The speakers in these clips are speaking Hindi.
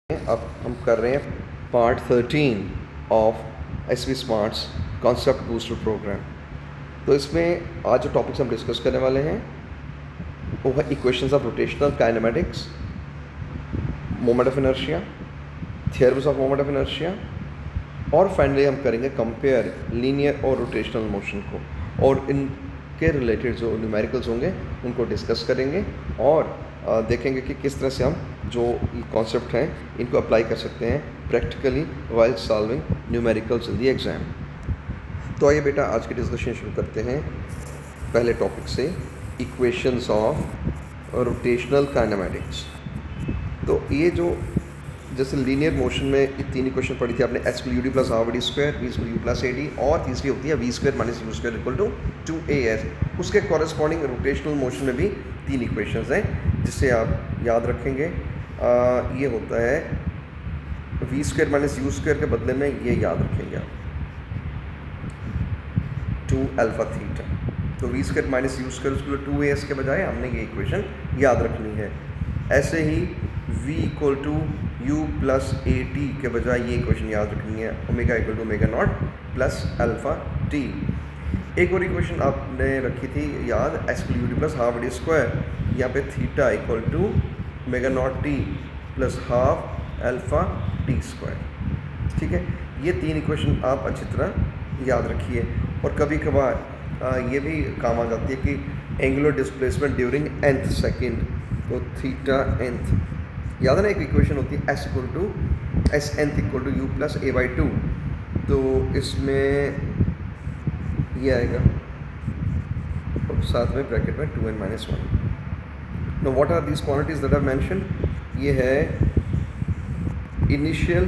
अब हम कर रहे हैं part 13 of S V smarts concept booster program. तो इसमें आज जो टॉपिक्स हम डिस्कस करने वाले हैं वो है equations of rotational kinematics, moment of inertia, theorems of moment of inertia, और फाइनली हम करेंगे कंपेयर लीनियर और रोटेशनल मोशन को, और इनके रिलेटेड जो न्यूमेरिकल्स होंगे उनको डिस्कस करेंगे और देखेंगे कि किस तरह से हम जो कॉन्सेप्ट हैं इनको अप्लाई कर सकते हैं practically while solving numericals in the exam. तो आइए बेटा आज की डिस्कशन शुरू करते हैं पहले टॉपिक से, इक्वेशंस ऑफ रोटेशनल काइनेमेटिक्स। तो ये जो जैसे लीनियर मोशन में ये तीन इक्वेशन पढ़ी थी आपने, H equal U D plus half D square, V equal U plus A D, और तीसरी होती है V square minus U square equal to 2as। उसके कॉरेस्पॉन्डिंग रोटेशनल मोशन में भी तीन इक्वेशंस हैं जिसे आप याद रखेंगे। ये होता है V square minus U square के बदले में ये याद रखेंगे आप 2 अल्फा थीटा। तो V square minus U square उसको 2as के बजाय हमने ये इक्वेशन याद रखनी है। ऐसे ही v equal to u plus a t के बजाय ये इक्वेशन याद रखनी है, omega equal to omega naught plus alpha t. एक और इक्वेशन आपने रखी थी याद, h equal U D plus half D square, यहाँ पे theta equal to omega naught t plus half alpha t square. ठीक है, ये तीन इक्वेशन आप अच्छी तरह याद रखिए। और कभी कभार ये भी काम आ जाती है कि angular displacement during nth second, तो थीटा nth याद है ना, एक इक्वेशन होती है s equal to s nth equal to u plus a by two. तो इसमें ये आएगा और साथ में ब्रैकेट में 2n minus 1। Know what are these quantities that I mention? ये है initial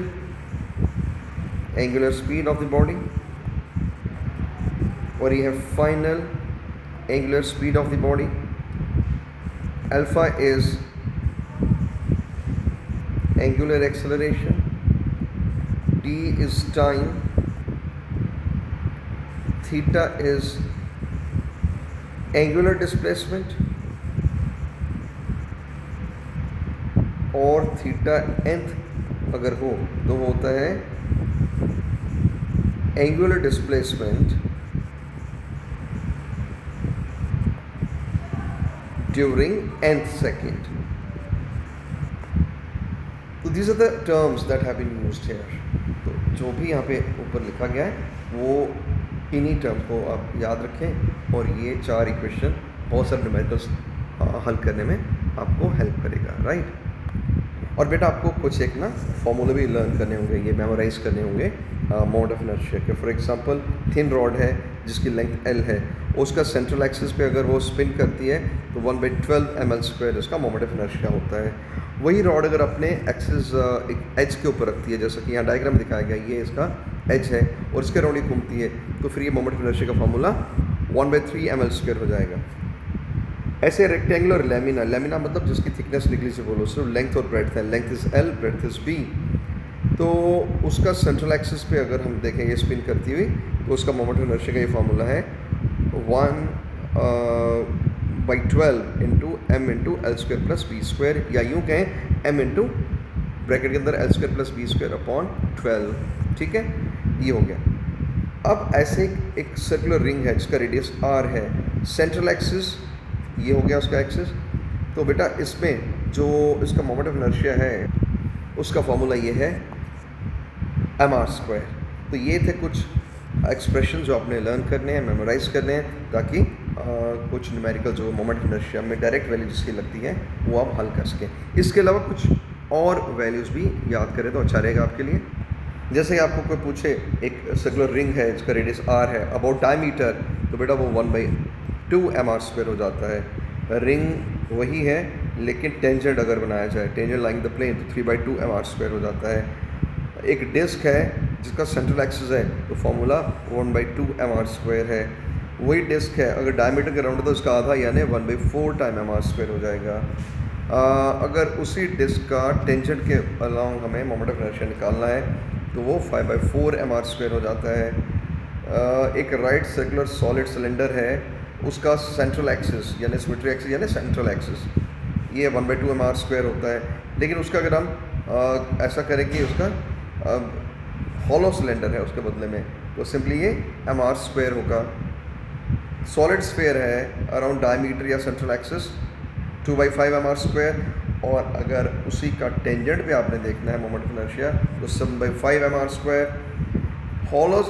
angular speed of the body और ये है final angular speed of the body. Alpha is angular acceleration, t is time, theta is angular displacement, और थीटा nth अगर हो तो होता है angular displacement during nth second। तो these are the terms that have been used here. तो जो भी यहाँ पे ऊपर लिखा गया है वो इन्हीं टर्म्स को आप याद रखें, और ये चार इक्वेशन बहुत सारे न्यूमेरिकल्स हल करने में आपको हेल्प करेगा, राइट। और बेटा आपको कुछ एक ना फॉर्मूले भी लर्न करने होंगे, ये मेमोराइज करने होंगे मोमेंट ऑफ इनर्शिया के। फॉर एग्जांपल थिन रॉड है जिसकी लेंथ l है, उसका सेंट्रल एक्सिस पे अगर वो स्पिन करती है तो 1/12 ml² उसका मोमेंट ऑफ इनर्शिया होता है। वही रॉड अगर अपने एक्सिस एज के ऊपर रखती है, जैसा कि यहाँ डायग्राम दिखाया गया, ये इसका एज है और इसके राउंड ही घूमती है, तो फिर ये मोमेंट ऑफ इनर्शिया का फॉर्मूला 1/3 ml² हो जाएगा। ऐसे रेक्टेंगुलर लेमिना, लेमिना मतलब जिसकी थिकनेस निग्लिजिबल हो, सिर्फ लेंथ और ब्रेड्थ है, length is l, breadth is b। तो उसका सेंट्रल एक्सिस पे अगर हम देखें ये स्पिन करती हुई, तो उसका मोमेंट ऑफ इनर्शिया का ये फार्मूला है 1/12 into m into l square plus b square, या यूँ कहें m इंटू ब्रैकेट के अंदर l square plus b square upon 12। ठीक है, ये हो गया। अब ऐसे एक सर्कुलर रिंग है जिसका रेडियस r है, सेंट्रल एक्सिस ये हो गया उसका एक्सिस। तो बेटा इसमें जो इसका मोमेंट ऑफ इनर्शिया है उसका फॉर्मूला ये है mr²। तो ये थे कुछ एक्सप्रेशन जो आपने लर्न करने हैं, मेमोराइज करने हैं, ताकि कुछ न्यूमेरिकल जो मोमेंट ऑफ इनर्शिया में डायरेक्ट वैल्यू जिसकी लगती है वो आप हल कर सकें। इसके अलावा कुछ और वैल्यूज़ भी याद करें तो अच्छा रहेगा आपके लिए। जैसे ही आपको कोई पूछे एक सर्कुलर रिंग है जिसका रेडियस r है, अबाउट डायमीटर, तो बेटा वो 1/2 mr² हो जाता है। रिंग वही है लेकिन टेंजेंट अगर बनाया जाए, टेंजेंट लाइंग द प्लेन, तो 3/2 mr² हो जाता है। एक डिस्क है जिसका सेंट्रल एक्सिस है, तो फॉर्मूला 1/2 mr² है। वही डिस्क है अगर डायमीटर के राउंड है तो उसका आधा यानी 1/4 टाइम mr² हो जाएगा। अगर उसी डिस्क का टेंजेंट के अलाउंग हमें मोमेंट ऑफ इनर्शिया निकालना है तो वो 5/4 mr² हो जाता है। एक राइट सर्कुलर सॉलिड सिलेंडर है, उसका सेंट्रल एक्सिस यानी सिमेट्री एक्सिस यानी सेंट्रल एक्सिस ये 1/2 mr² होता है, लेकिन उसका अगर हम ऐसा करें कि उसका हॉलो सिलेंडर है उसके बदले में, तो सिंपली ये mr² होगा। सॉलिड स्फीयर है अराउंड डायमीटर या सेंट्रल एक्सिस 2/5 mr², और अगर उसी का टेंजेंट पे आपने देखना है मोमेंट ऑफ इनर्शिया तो 7/5 mr²। हॉलो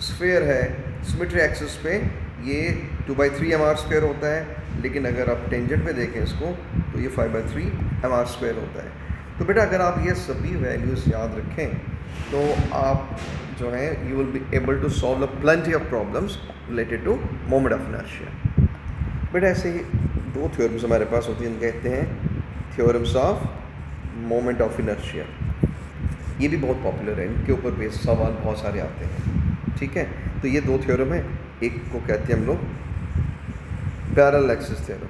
स्फीयर है सिमेट्री एक्सिस पे ये 2/3 mr² होता है, लेकिन अगर आप टेंजेंट पे देखें इसको तो ये 5/3 mr² होता है। तो बेटा अगर आप ये सभी वैल्यूज़ याद रखें तो आप जो है you will be able to solve plenty of problems related to moment of inertia. बेटा ऐसे ही दो थ्योरम्स हमारे पास होती हैं, कहते हैं theorems of moment of inertia. ये भी बहुत पॉपुलर है, इनके ऊपर बेस सवाल बहुत सारे आते हैं। ठीक है, तो ये दो थ्योरम है, एक को कहते हैं हम लोग parallel axis theorem.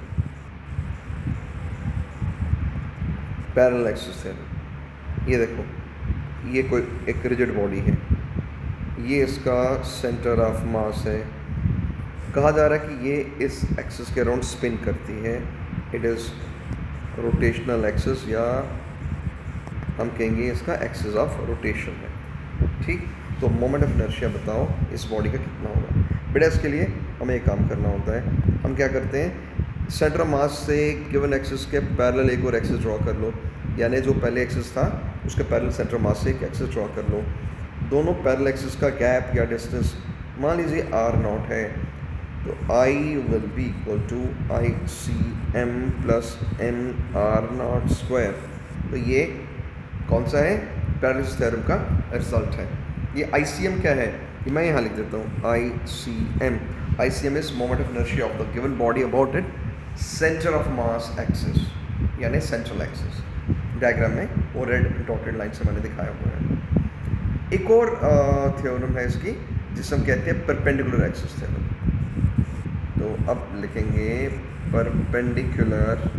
Parallel axis theorem, ये देखो ये कोई एक रिजिड बॉडी है, ये इसका सेंटर ऑफ मास है, कहा जा रहा है कि ये इस एक्सिस के अराउंड स्पिन करती है, इट इज़ रोटेशनल एक्सिस, या हम कहेंगे इसका एक्सिस ऑफ रोटेशन है। ठीक, तो मोमेंट ऑफ इनर्शिया बताओ इस बॉडी का कितना होगा। बेटा इसके लिए हमें एक काम करना होता है, हम क्या करते हैं सेंटर ऑफ मास से गिवन एक्सिस के पैरेलल एक और एक्सिस ड्रॉ कर लो, यानी जो पहले एक्सिस था उसके पैरेलल सेंटर ऑफ मास से एक एक्सिस ड्रॉ कर लो। दोनों पैरेलल एक्सिस का गैप या डिस्टेंस मान लीजिए r0 है, तो I will be equal to ICM plus mr02। तो ये कौन सा है, पैरेलल थ्योरम का रिजल्ट है। ये ICM क्या है, ये मैं यहाँ लिख देता हूँ ICM is moment of inertia of the given body about it centre of mass axis, यानी सेंट्रल एक्सिस। डायग्राम में वो रेड डॉटेड लाइन से मैंने दिखाया हुआ है। एक और थ्योरम है इसकी जिसे हम कहते हैं परपेंडिकुलर एक्सिस थ्योरम। तो अब लिखेंगे परपेंडिकुलर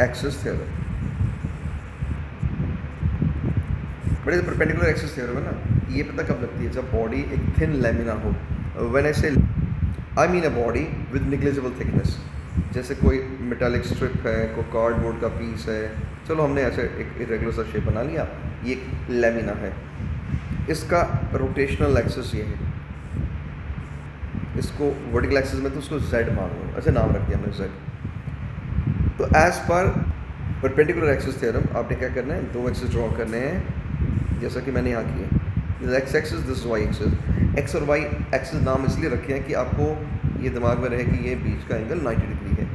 एक्सिस थ्योरम। बड़े परपेंडिकुलर एक्सिस थ्योरम है ना, ये पता कब लगती है, जब बॉडी एक थिन लेमिना हो। व्हेन आई से I mean a body with negligible thickness, जैसे कोई मेटालिक स्ट्रिप है, कोई कार्डबोर्ड का पीस है, चलो हमने ऐसे एक इरेगुलर सा शेप बना लिया, ये एक लेमिना है, इसका रोटेशनल एक्सिस ये है, इसको वर्टिकल एक्सिस में तो उसको Z मान लो, ऐसे नाम रख दिया हमने Z। तो as per perpendicular axis theorem आपने क्या करना है, दो एक्सिस ड्रॉ करने हैं जैसा कि मैंने यहाँ किया, this x axis this y axis. X और वाई एक्सिस नाम इसलिए रखे हैं कि आपको ये दिमाग में रहे कि ये बीच का एंगल 90 डिग्री है,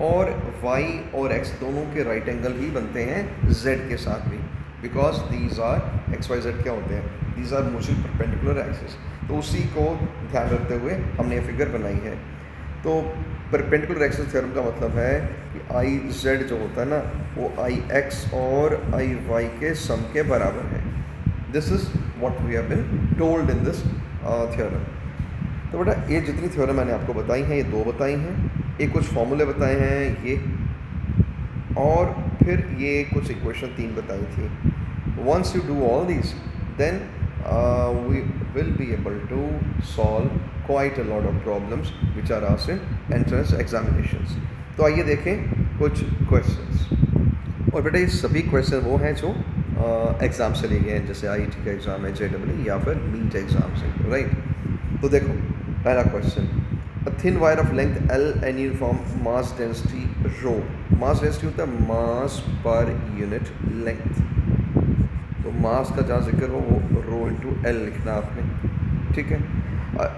और y और x दोनों के राइट एंगल ही बनते हैं z के साथ भी, because these are x y z क्या होते हैं, these are mutual perpendicular axis. तो उसी को ध्यान रखते हुए हमने ये फिगर बनाई है। तो परपेंडिकुलर एक्सिस थ्योरम का मतलब है कि आई जेड जो होता है ना वो आई एक्स और आई वाई के सम के बराबर है। This is what we have been told in this theorem. तो बेटा ये जितनी थ्योरम मैंने आपको बताई हैं, ये दो बताई हैं, एक कुछ फॉर्मूले बताए हैं ये, और फिर ये कुछ इक्वेशन 3 बताई थी। Once you do all these then we will be able to solve quite a lot of problems which are asked in entrance examinations। तो आइए देखें कुछ क्वेश्चंस। और बेटा ये सभी क्वेश्चन वो हैं जो एग्ज़ाम से लिए गए हैं, जैसे IIT का एग्ज़ाम है, JEE या फिर नीट एग्ज़ाम से, राइट। तो देखो पहला question, a thin wire of length L and uniform mass density rho. Mass density होता है मास पर यूनिट लेंथ, तो मास का जहाँ जिक्र हो वो रो इंटू एल लिखना आपने, ठीक है।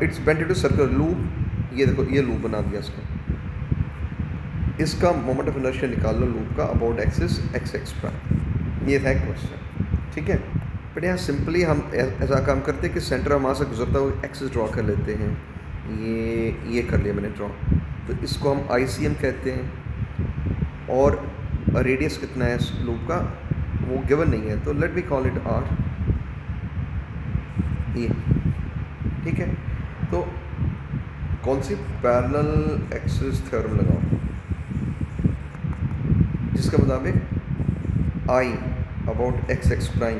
It's bent into circular loop, ये देखो ये लूप बना दिया इसका, इसका मोमेंट ऑफ इनर्शिया निकाल लो लूप का about axis x x prime. ये था क्वेश्चन, ठीक है। बट यहाँ सिंपली हम ऐसा काम करते हैं कि सेंटर ऑफ मास से गुजरता हुआ एक्सिस ड्रॉ कर लेते हैं, ये कर लिया मैंने ड्रॉ, तो इसको हम ICM कहते हैं, और रेडियस कितना है इस लूप का वो गिवन नहीं है, तो let me call it R, ये ठीक है। तो कौन सी पैरेलल एक्सिस थ्योरम लगाओ जिसके मुताबिक I about x x prime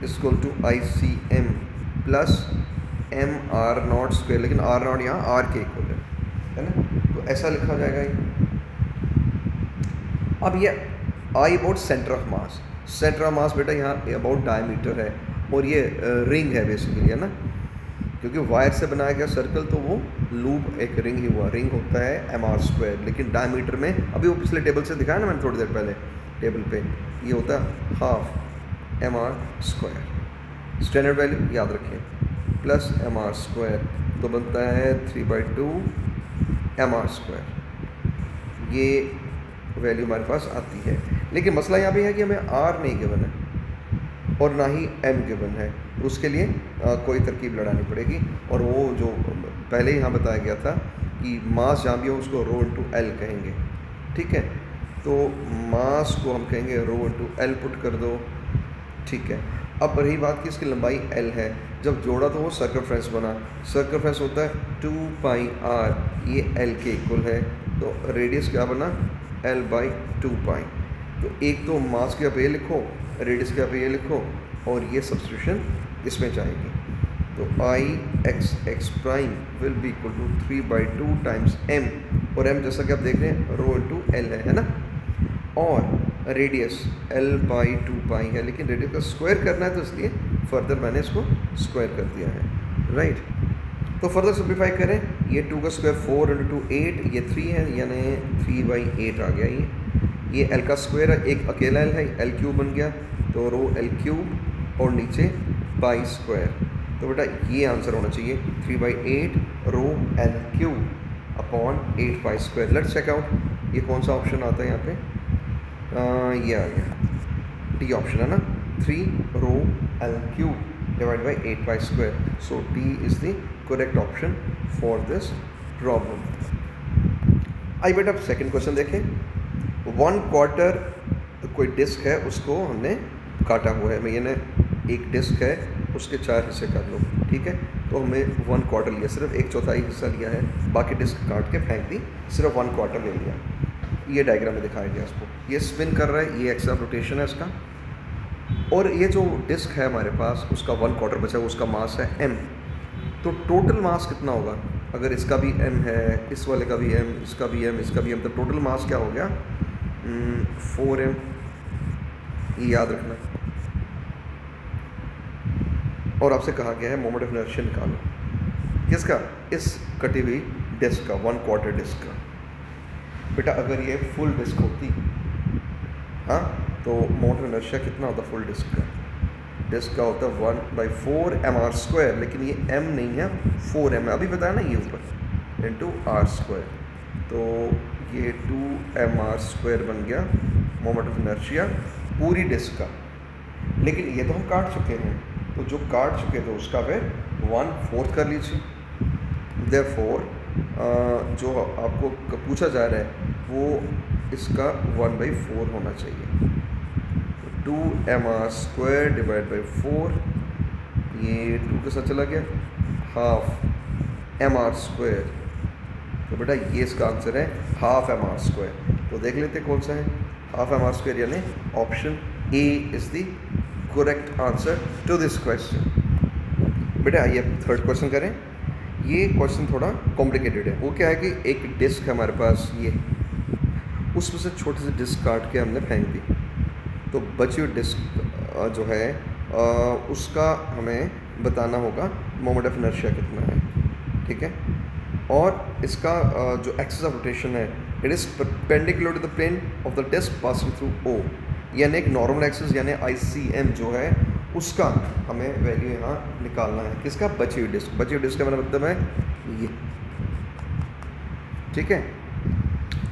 equal to ICM plus mr0², लेकिन r0 यहाँ r के इक्वल है ना, तो ऐसा लिखा जाएगा ये। अब ये आई about centre of mass. Centre of mass बेटा यहाँ अबाउट डायमीटर है, और ये रिंग है बेसिकली, है ना, क्योंकि वायर से बनाया गया सर्कल तो वो लूप एक रिंग ही हुआ। रिंग होता है mr², लेकिन डायमीटर में अभी वो पिछले टेबल से दिखाया ना मैंने थोड़ी देर पहले टेबल पे, ये होता है हाफ mr²। स्टैंडर्ड वैल्यू याद रखिए, प्लस mr² तो बनता है 3/2 mr²। ये वैल्यू हमारे पास आती है, लेकिन मसला यहाँ पे है कि हमें r नहीं गिवन है और ना ही m गिवन है, तो उसके लिए कोई तरकीब लड़ानी पड़ेगी। और वो जो पहले ही यहाँ बताया गया था कि मास जहाँ भी हो उसको रो इंटू एल कहेंगे, ठीक है। तो मास को हम कहेंगे रो इंटू एल पुट कर दो, ठीक है। अब रही बात कि इसकी लंबाई एल है, जब जोड़ा तो वो सर्कमफ्रेंस बना। सर्कमफ्रेंस होता है 2πr, ये एल के इक्वल है, तो रेडियस क्या बना l/2π। तो एक तो मास के आप ये लिखो, रेडियस के आप ये लिखो, और ये सब्स्टिट्यूशन इसमें जाएगी। तो I(x prime will be equal to 3/2 times m, और m जैसा कि आप देख रहे हैं रो इंटू एल है ना, और रेडियस l/2π है, लेकिन रेडियस का स्क्वायर करना है तो इसलिए फर्दर मैंने इसको स्क्वायर कर दिया है, राइट। तो फर्दर सिंप्लीफाई करें, ये 2 का स्क्वायर 4 × 2 8, ये 3 है, यानी 3/8 आ गया ये l का स्क्वायर है, एक अकेला l है, l³ बन गया, तो रो l³ और नीचे π²। तो बेटा ये आंसर होना चाहिए 3/8 rho l³ upon 8π²। Let's check out ये कौन सा ऑप्शन आता है यहाँ पे, ये आ गया डी ऑप्शन है ना, 3 rho l³ divide by 8π²। So D is the correct option for this problem. आई बेटा अब सेकेंड क्वेश्चन देखें। 1/4 कोई डिस्क है, उसको हमने काटा हुआ है, मैंने एक डिस्क है उसके 4 हिस्से कर लो, ठीक है। तो हमें 1/4 लिया, सिर्फ 1/4 हिस्सा लिया है, बाकी डिस्क काट के फेंक दी, सिर्फ 1/4 ले लिया। ये डायग्राम में दिखाया गया इसको, ये स्पिन कर रहा है, ये एक्स ऑफ रोटेशन है इसका, और ये जो डिस्क है हमारे पास उसका 1/4 बचा हुआ, उसका मास है m। तो टोटल मास कितना होगा, अगर इसका भी m है, इस वाले का भी m, इसका भी m, इसका भी m, तो टोटल मास क्या हो गया 4m। ये याद रखना। और आपसे कहा गया है मोमेंट ऑफ इनर्शिया निकालो, किसका, इस कटी हुई डिस्क का, 1/4 डिस्क का। बेटा अगर ये फुल डिस्क होती, हाँ, तो मोमेंट ऑफ इनर्शिया कितना होता फुल डिस्क का, डिस्क का होता 1/4 mr², लेकिन ये m नहीं है 4m है, अभी बताया ना ये ऊपर, इंटू r²। तो ये 2mr² बन गया मोमेंट ऑफ इनर्शिया पूरी डिस्क का। लेकिन ये तो हम काट चुके हैं, तो जो काट चुके थे उसका फिर 1/4 कर लीजिए। देयरफॉर जो आपको पूछा जा रहा है वो इसका 1/4 होना चाहिए। 2mr² डिवाइड बाई 4, ये 2 के साथ चला गया, हाफ mr²। तो बेटा ये इसका आंसर है हाफ mr²। तो देख लेते कौन सा है, हाफ mr², यानी option a is the correct answer to this question. बेटा आइए थर्ड क्वेश्चन करें। ये क्वेश्चन थोड़ा कॉम्प्लिकेटेड है। वो क्या है कि एक डिस्क है हमारे पास, ये उसमें से छोटी सी डिस्क काट के हमने फेंक दी, तो बची हुई डिस्क जो है उसका हमें बताना होगा मोमेंट ऑफ इनर्शिया कितना है, ठीक है। और इसका जो एक्सिस ऑफ रोटेशन है, it is perpendicular to the plane of the disc passing through o, यानी एक नॉर्मल एक्सिस यानी ICM जो है उसका हमें वैल्यू यहाँ निकालना है, किसका, बची हुई डिस्क। बची हुई डिस्क का मेरा मतलब है ये, ठीक है।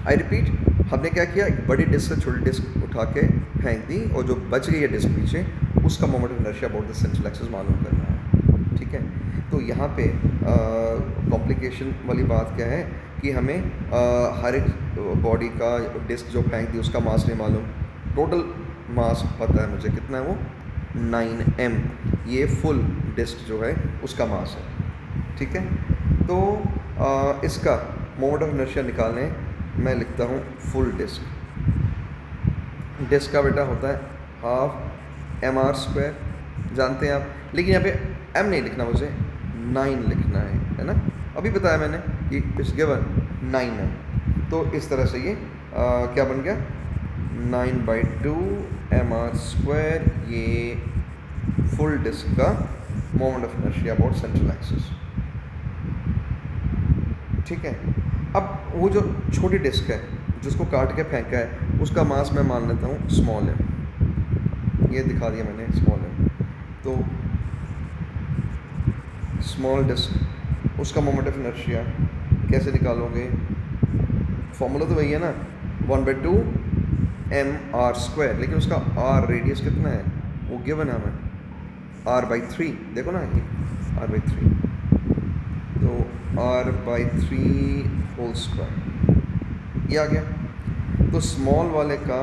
आई रिपीट, हमने क्या किया, एक बड़ी डिस्क से छोटी डिस्क उठा के फेंक दी, और जो बच गई है डिस्क पीछे उसका moment of inertia about the central axis मालूम करना है, ठीक है। तो यहाँ पे कॉम्प्लिकेशन वाली बात क्या है कि हमें हर एक बॉडी का डिस्क जो फेंक दी उसका मास नहीं मालूम, टोटल मास पता है मुझे कितना है वो 9m, ये फुल डिस्क जो है उसका मास है, ठीक है। तो इसका मोमेंट ऑफ इनर्शिया निकालने मैं लिखता हूँ फुल डिस्क। डिस्क का बेटा होता है हाफ mr², जानते हैं आप, लेकिन यहाँ पे m नहीं लिखना, मुझे 9 लिखना है ना। अभी बताया मैंने कि इस गिवन 9m, तो इस तरह से ये क्या बन गया 9/2 mr², ये फुल डिस्क का moment of inertia about central axis. ठीक है, अब वो जो छोटी डिस्क है जिसको काट के फेंका है, उसका मास मैं मान लेता हूँ स्मॉल m, ये दिखा दिया मैंने स्मॉल m। तो स्मॉल डिस्क, उसका मोमेंट ऑफ इनर्शिया कैसे निकालोगे? फॉर्मूला तो वही है ना, 1/2 mr², लेकिन उसका r रेडियस कितना है वो गिवन है हमें, r/3, देखो ना ये r/3, तो r/3 होल स्क्वायर ये आ गया। तो स्मॉल वाले का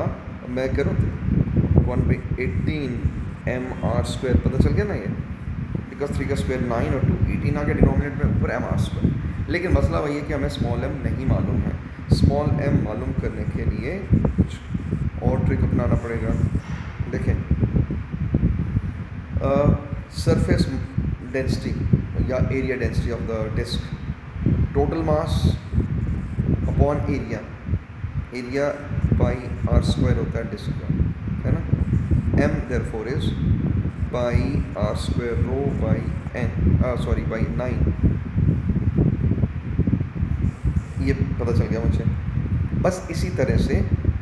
मैं करूँ 1/18 mr², पता चल गया ना ये, बिकॉज 3 का स्क्वायर 9 और 2 18 आ गया डिनोमिनेटर में, ऊपर mr²। लेकिन मसला वही है कि हमें स्मॉल m नहीं मालूम है। स्मॉल m मालूम करने के लिए कुछ और ट्रिक अपनाना पड़ेगा। देखें, सरफेस डेंसिटी या area density of the disc, total mass upon area, area by r² होता है डिस्क का, है ना। m therefore is by r² rho by n, by 9, ये पता चल गया मुझे। बस इसी तरह से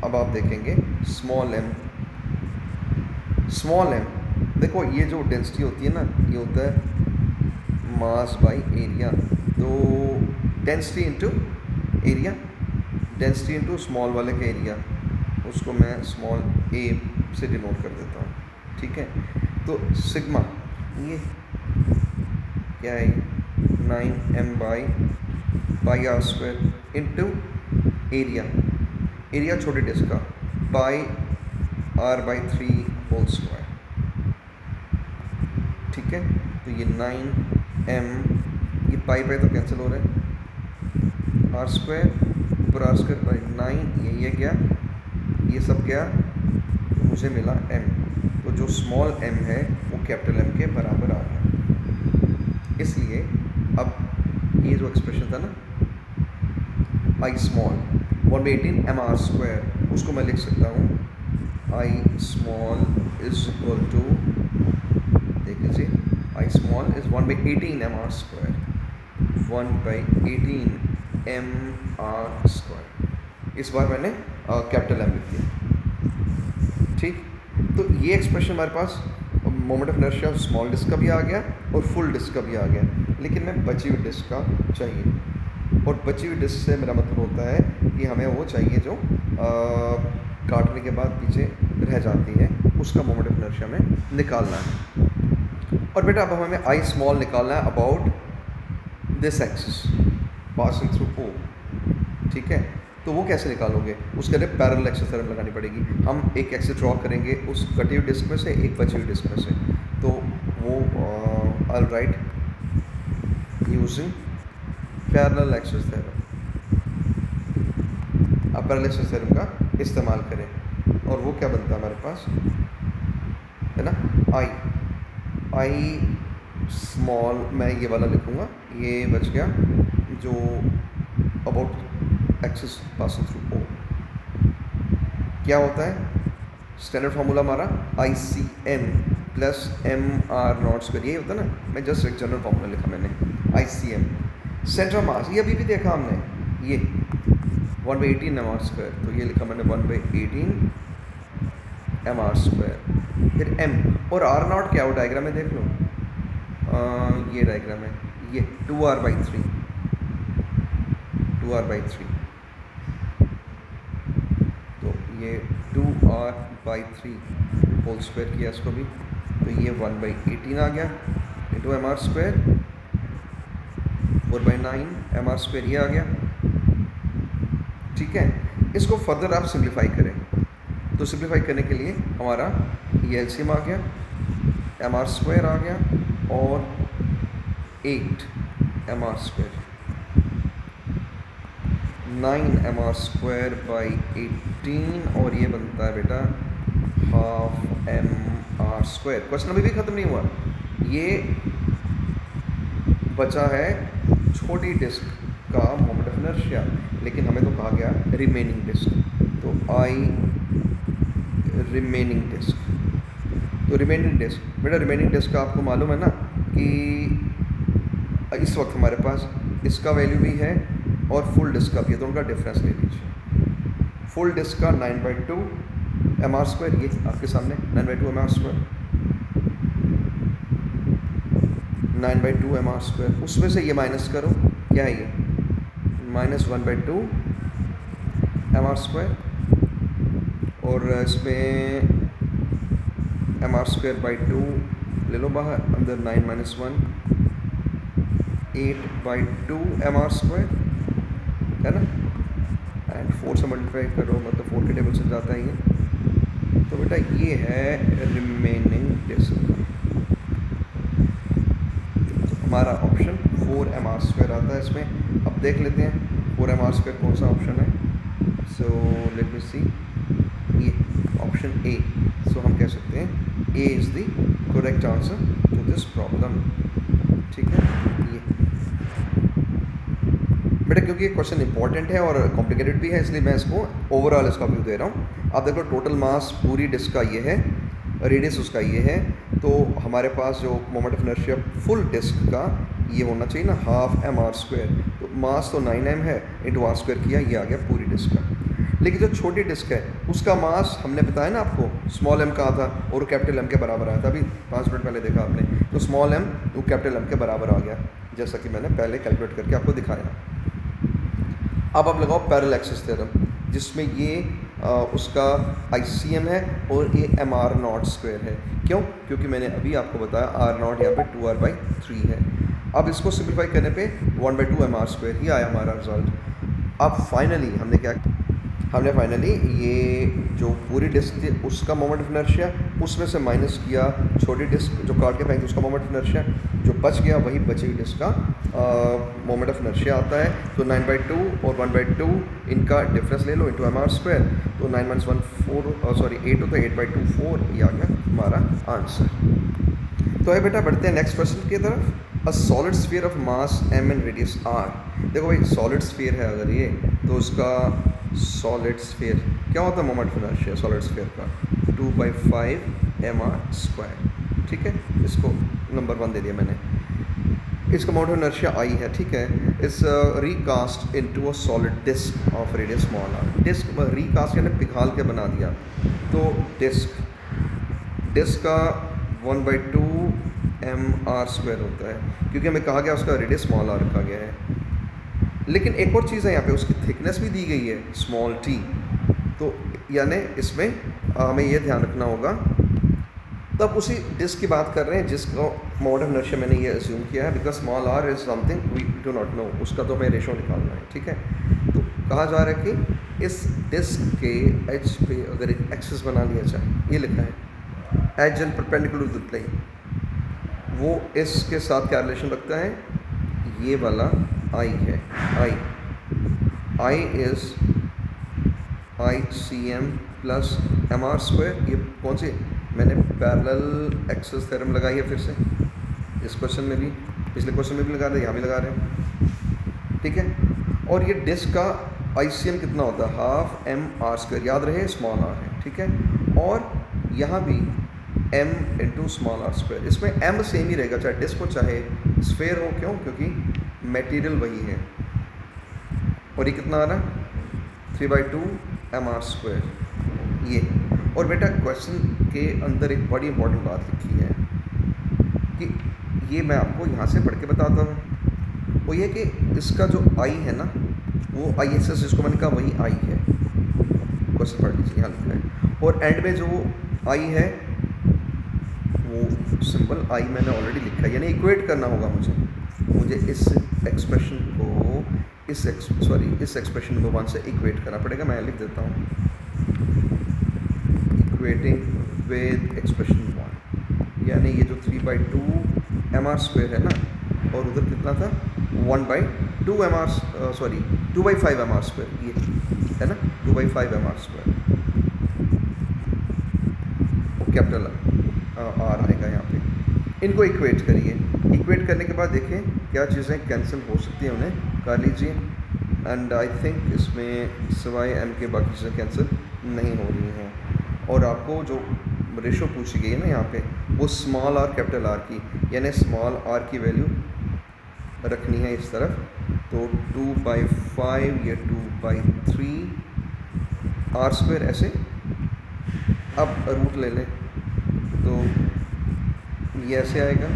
अब आप देखेंगे स्मॉल m, देखो ये जो डेंसिटी होती है ना, ये होता है मास बाई एरिया, तो density into area, density into small वाले का एरिया, उसको मैं स्मॉल a से डिनोट कर देता हूँ। ठीक है, तो सिग्मा ये क्या है, 9m by r² into area, area छोटे डिस्क का, बाई r/3 होल स्क्वायर। ठीक है, तो ये 9m, ये पाई तो कैंसिल हो रहा है, r² ऊपर r² बाई 9, ये गया, ये सब गया, तो मुझे मिला m। तो जो स्मॉल m है वो कैपिटल M के बराबर आ गया। इसलिए अब ये जो एक्सप्रेशन था ना, I स्मॉल 1/18 mr², उसको मैं लिख सकता हूँ I small is equal to, देख लीजिए, I small is 1/18 mr², 1/18 mr²। इस बार मैंने कैपिटल M लिख दिया। ठीक, तो ये एक्सप्रेशन हमारे पास moment of inertia small disc का भी आ गया और फुल डिस्क का भी आ गया, लेकिन मैं बची हुई डिस्क का चाहिए, और बची हुई डिस्क से मेरा मतलब होता है कि हमें वो चाहिए जो काटने के बाद पीछे रह जाती है, उसका मोमेंट ऑफ इनर्शिया हमें निकालना है। और बेटा अब हमें आई स्मॉल निकालना है about this axis passing through O। ठीक है, तो वो कैसे निकालोगे? उसके लिए पैरेलल एक्सिस थ्योरम लगानी पड़ेगी। हम एक एक्सिस ड्रॉ करेंगे उस कटी हुई डिस्क में से, एक बची हुई डिस्क में से, तो वो आई right using parallel axis theorem. अब पैरेलल एक्सिस थ्योरम का इस्तेमाल करें, और वो क्या बनता है हमारे पास, है ना, आई स्मॉल, मैं ये वाला लिखूँगा, ये बच गया जो about axis passing through O। क्या होता है स्टैंडर्ड फार्मूला हमारा, ICM प्लस mr², यही होता है ना, मैं जस्ट एक जनरल फार्मूला लिखा मैंने, ICM। सेंट्रल मास ये अभी भी देखा हमने, ये 1/18 mr², तो ये लिखा मैंने 1/18 mr², फिर m, और r0 क्या हो डायग्राम में देख लो, ये डायग्राम है, ये 2r/3, 2r/3, तो ये 2r/3 होल स्क्वायर किया इसको भी, तो ये 1/18 आ गया इंटू mr², 4/9 mr² ये आ गया। ठीक है, इसको फर्दर आप सिंप्लीफाई करें, तो सिंप्लीफाई करने के लिए हमारा ये एलसीएम आ गया, mr² आ गया और 8 mr², 9 mr²/18, और ये बनता है बेटा हाफ mr²। क्वेश्चन अभी भी ख़त्म नहीं हुआ, ये बचा है छोटी डिस्क का मोमेंट ऑफ इनर्शिया, लेकिन हमें तो कहा गया रिमेनिंग डिस्क, तो आई रिमेनिंग डिस्क। तो रिमेनिंग डिस्क, बेटा रिमेनिंग डिस्क का आपको मालूम है ना कि इस वक्त हमारे पास इसका वैल्यू भी है और फुल डिस्क का भी है, दोनों का डिफरेंस ले लीजिए। फुल डिस्क का 9/2 mr², ये आपके सामने 9/2 mr², 9/2 mr², उसमें से ये माइनस करो, क्या है ये -1/2 mr², और इसमें mr²/2 ले लो बाहर, अंदर 9 - 1 8/2 mr² है ना, एंड 4 से मल्टीप्लाई करो मतलब 4 के टेबल से जाता है ये। तो बेटा ये है रिमेनिंग डिस्क, हमारा ऑप्शन 4 mr² आता है इसमें। अब देख लेते हैं 4 mr² कौन सा ऑप्शन है। सो लेट मी सी, ये ऑप्शन ए। सो हम कह सकते हैं a is the correct answer to this problem. ठीक है, ये बेटा क्योंकि ये क्वेश्चन इंपॉर्टेंट है और कॉम्प्लिकेटेड भी है, इसलिए मैं इसको ओवरऑल इसका व्यू दे रहा हूँ। आप देखो टोटल मास पूरी डिस्क का ये है, रेडियस उसका ये है, तो हमारे पास जो moment of inertia full disc का ये होना चाहिए ना 1/2 mr²। तो मास तो 9m है, इंटू r² किया, ये आ गया पूरी डिस्क का। लेकिन जो छोटी डिस्क है उसका मास हमने बताया ना आपको, स्मॉल m का था और कैपिटल M के बराबर आया था, अभी 5 मिनट पहले देखा आपने। तो स्मॉल m वो कैपिटल M के बराबर आ गया, जैसा कि मैंने पहले कैलकुलेट करके आपको दिखाया। अब आप लगाओ पैरेलल एक्सिस थ्योरम, जिसमें ये उसका ICM है और ये mr02 है। क्यों? क्योंकि मैंने अभी आपको बताया r0 यहाँ पे 2r/3 है। अब इसको सिंप्लीफाई करने पे 1/2 mr² ही आया हमारा रिजल्ट। अब फाइनली हमने फाइनली ये जो पूरी डिस्क थी उसका मोमेंट ऑफ इनर्शिया, उसमें से माइनस किया छोटी डिस्क जो काट के फेंक उसका मोमेंट ऑफ इनर्शिया, जो बच गया वही बची हुई डिस्क का मोमेंट ऑफ इनर्शिया आता है। तो 9/2 और 1/2 इनका डिफरेंस ले लो इंटू mr², तो 9 - 1 4 सॉरी 8 होता है, 8/2 4, ये आ गया हमारा आंसर। तो है बेटा बढ़ते हैं नेक्स्ट क्वेश्चन की तरफ। A solid sphere of mass m and radius r। देखो भाई सॉलिड स्फीयर है अगर ये, तो उसका सॉलिड स्फीयर क्या होता है moment of inertia solid sphere का 2/5 mr²। ठीक है, इसको नंबर 1 दे दिया मैंने। इसका मोमेंट ऑफ इनर्शिया I है, ठीक है। इस recast into a solid disc of radius small r। Disc recast यानी पिघाल के बना दिया, तो डिस्क का 1/2 mr² होता है, क्योंकि हमें कहा गया उसका रेडियस स्मॉल r रखा गया है। लेकिन एक और चीज़ है यहाँ पे, उसकी थिकनेस भी दी गई है स्मॉल t। तो यानी इसमें हमें ये ध्यान रखना होगा, तब उसी डिस्क की बात कर रहे हैं जिसका मोमेंट ऑफ इनर्शिया मैंने ये अज्यूम किया है, because small r is something we do not know, उसका तो हमें रेशो निकालना है। ठीक है, तो कहा जा रहा है कि इस डिस्क के एज पे अगर एक एक्सिस बना लिया जाए, ये लिखा है as and perpendicular to the plane, वो इसके साथ क्या रिलेशन रखता है, ये वाला I है, I is ICM plus mr²। ये कौन सी मैंने पैरेलल एक्सिस थ्योरम लगाई है फिर से, इस क्वेश्चन में भी, पिछले क्वेश्चन में भी लगा रहे हैं, यहाँ भी लगा रहे हैं। ठीक है, और ये डिस्क का ICM कितना होता है 1/2 mr², याद रहे स्मॉल r है। ठीक है, और यहाँ भी m इंटू स्मॉल r²। इसमें m सेम ही रहेगा चाहे डिस्क हो चाहे स्फेयर हो। क्यों? क्योंकि मटेरियल वही है। और ये कितना आ रहा है 3/2 mr², ये। और बेटा क्वेश्चन के अंदर एक बड़ी इंपॉर्टेंट बात लिखी है कि ये मैं आपको यहाँ से पढ़ के बताता हूँ, वो ये कि इसका जो I है ना, वो ISS जिसको मैंने कहा वही I है। क्वेश्चन पढ़ लीजिए, यहाँ लिखा है। और एंड में जो I है वो सिंबल I मैंने ऑलरेडी लिखा है, यानी इक्वेट करना होगा मुझे इस एक्सप्रेशन को इस एक्सप्रेशन नंबर 1 से इक्वेट करना पड़ेगा। मैं लिख देता हूँ इक्वेटिंग विद एक्सप्रेशन 1, यानी ये जो 3/2 mr² है ना, और उधर कितना था 2/5 mr², ये है ना 2/5 mr², कैपिटल R आएगा यहाँ पे। इनको इक्वेट करिए, इक्वेट करने के बाद देखें क्या चीज़ें कैंसिल हो सकती हैं, उन्हें कर लीजिए। एंड आई थिंक इसमें सिवाय m के बाकी चीज़ें कैंसिल नहीं हो रही हैं। और आपको जो रेशो पूछी गई है ना यहाँ पे, वो स्मॉल आर कैपिटल आर की, यानी स्मॉल आर की वैल्यू रखनी है इस तरफ। तो 2/5 या 2/3 आर स्क्वायर ऐसे। अब रूट ले लें तो ये ऐसे आएगा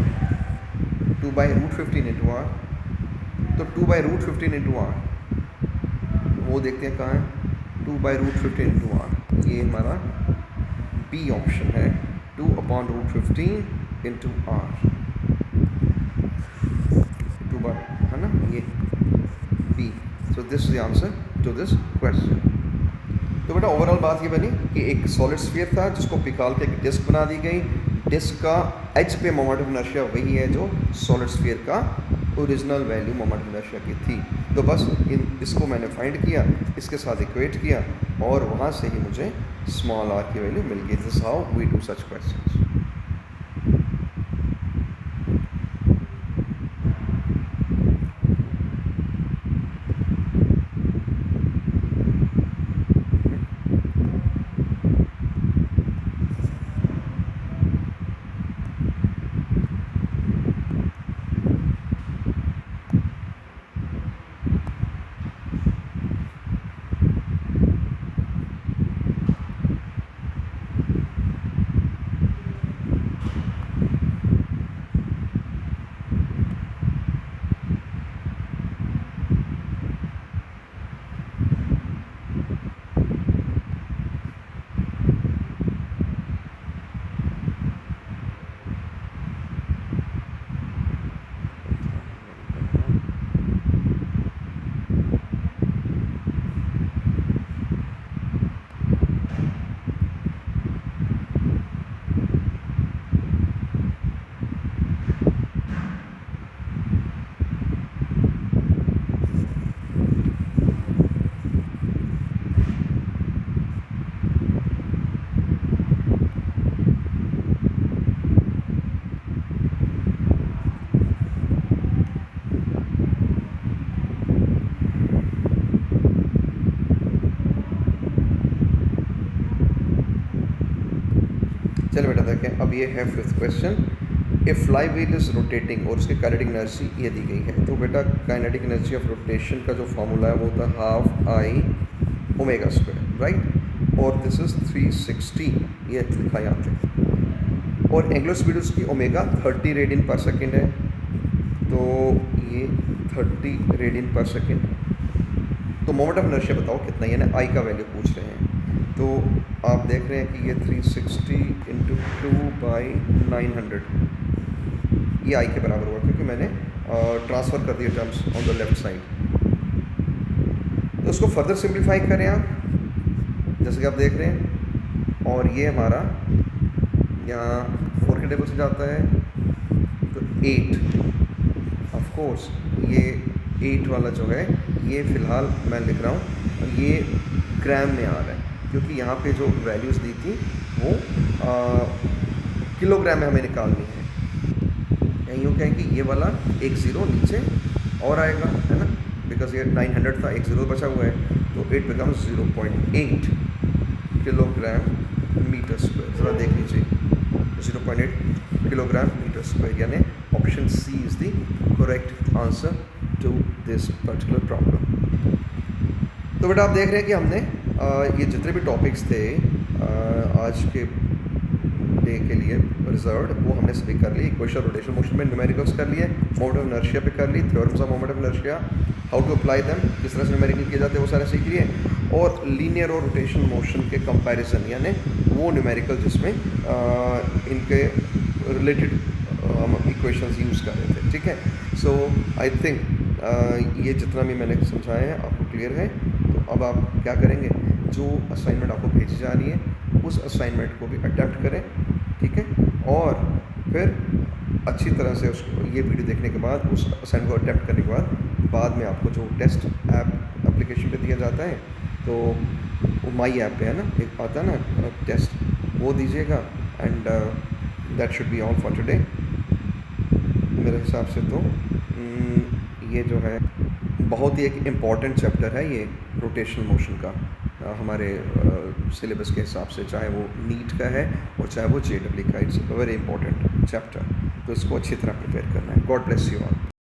2/√15 इंटू आर। तो 2/√15 इंटू आर वो देखते हैं कहाँ है, 2/√15 इंटू आर, ये हमारा बी ऑप्शन है, 2/√15 इंटू आर, 2 बार है ना ये b. So this is the answer to this question. तो बेटा ओवरऑल बात ये बनी कि एक सॉलिड स्फीयर था जिसको पिघाल के एक डिस्क बना दी गई। डिस्क का एज पे मोमेंट ऑफ इनर्शिया वही है जो सॉलिड स्फीयर का original value moment of inertia की थी। तो बस इसको मैंने फाइंड किया, इसके साथ इक्वेट किया और वहाँ से ही मुझे स्मॉल आर की वैल्यू मिल गई। This how we do such questions. चलो बेटा देखें, अब ये है fifth question. A fly wheel is rotating और उसकी काइनेटिक एनर्जी ये दी गई है। तो बेटा काइनेटिक एनर्जी ऑफ रोटेशन का जो फार्मूला है वो होता है half I omega square, right. और दिस इज़ 360, ये लिखा यहाँ पे। और एंगुलर स्पीड उसकी ओमेगा 30 रेडियन पर सेकेंड है। तो ये 30 रेडियन पर सेकेंड। तो मोमेंट ऑफ इनर्शिया बताओ कितना, यानी आई का वैल्यू पूछ रहे हैं। तो आप देख रहे हैं कि ये 360 इंटू 2/900 ये आई के बराबर हुआ, क्योंकि मैंने ट्रांसफ़र कर दिए terms on the left side. तो उसको फर्दर सिंप्लीफाई करें आप, जैसे कि आप देख रहे हैं। और ये हमारा यहाँ 4 के टेबल से जाता है तो 8। ऑफ कोर्स ये 8 वाला जो है ये फ़िलहाल मैं लिख रहा हूँ और ये ग्राम में आ रहा है, क्योंकि यहाँ पे जो वैल्यूज़ दी थी वो किलोग्राम में हमें निकालनी है। या यूँ कहें कि ये वाला एक ज़ीरो नीचे और आएगा, है ना, बिकॉज ये 900 था, एक ज़ीरो बचा हुआ है, तो 8 बिकम्स 0.8 किलोग्राम मीटर स्क्वायर। ज़रा देख लीजिए, 0.8 किलोग्राम मीटर स्क्वायर, यानी option c is the correct answer to this particular problem. तो बेटा आप देख रहे हैं कि हमने ये जितने भी टॉपिक्स थे आज के डे के लिए रिजर्व्ड, वो हमने सभी कर ली। इक्वेशन रोटेशन मोशन में न्यूमेरिकल्स कर लिए, मोमेंट ऑफ इनर्शिया पे कर ली, theorems of moment of inertia, how to apply them, किस तरह से न्यूमेरिकल किए जाते हैं वो सारे सीख लिए। और लीनियर और रोटेशन मोशन के कंपैरिजन, यानी वो न्यूमेरिकल जिसमें इनके रिलेटेड हम इक्वेशंस यूज़ कर रहे थे, ठीक है। सो आई थिंक ये जितना भी मैंने समझाया है आपको क्लियर है। तो अब आप क्या करेंगे, जो असाइनमेंट आपको भेजी जा रही है उस असाइनमेंट को भी अटेम्प्ट करें, ठीक है। और फिर अच्छी तरह से उसको, ये वीडियो देखने के बाद उस असाइनमेंट को अटेम्प्ट करने के बाद में आपको जो टेस्ट ऐप एप्लीकेशन पे दिया जाता है, तो वो माई ऐप पे है ना, एक आता है ना टेस्ट, वो दीजिएगा। And that should be all for today मेरे हिसाब से। तो ये जो है बहुत ही एक इम्पॉर्टेंट चैप्टर है ये रोटेशनल मोशन का, हमारे सिलेबस के हिसाब से, चाहे वो नीट का है और चाहे वो JEE का। इट्स वेरी इंपॉर्टेंट चैप्टर, तो इसको अच्छी तरह प्रिपेयर करना है। God bless you all.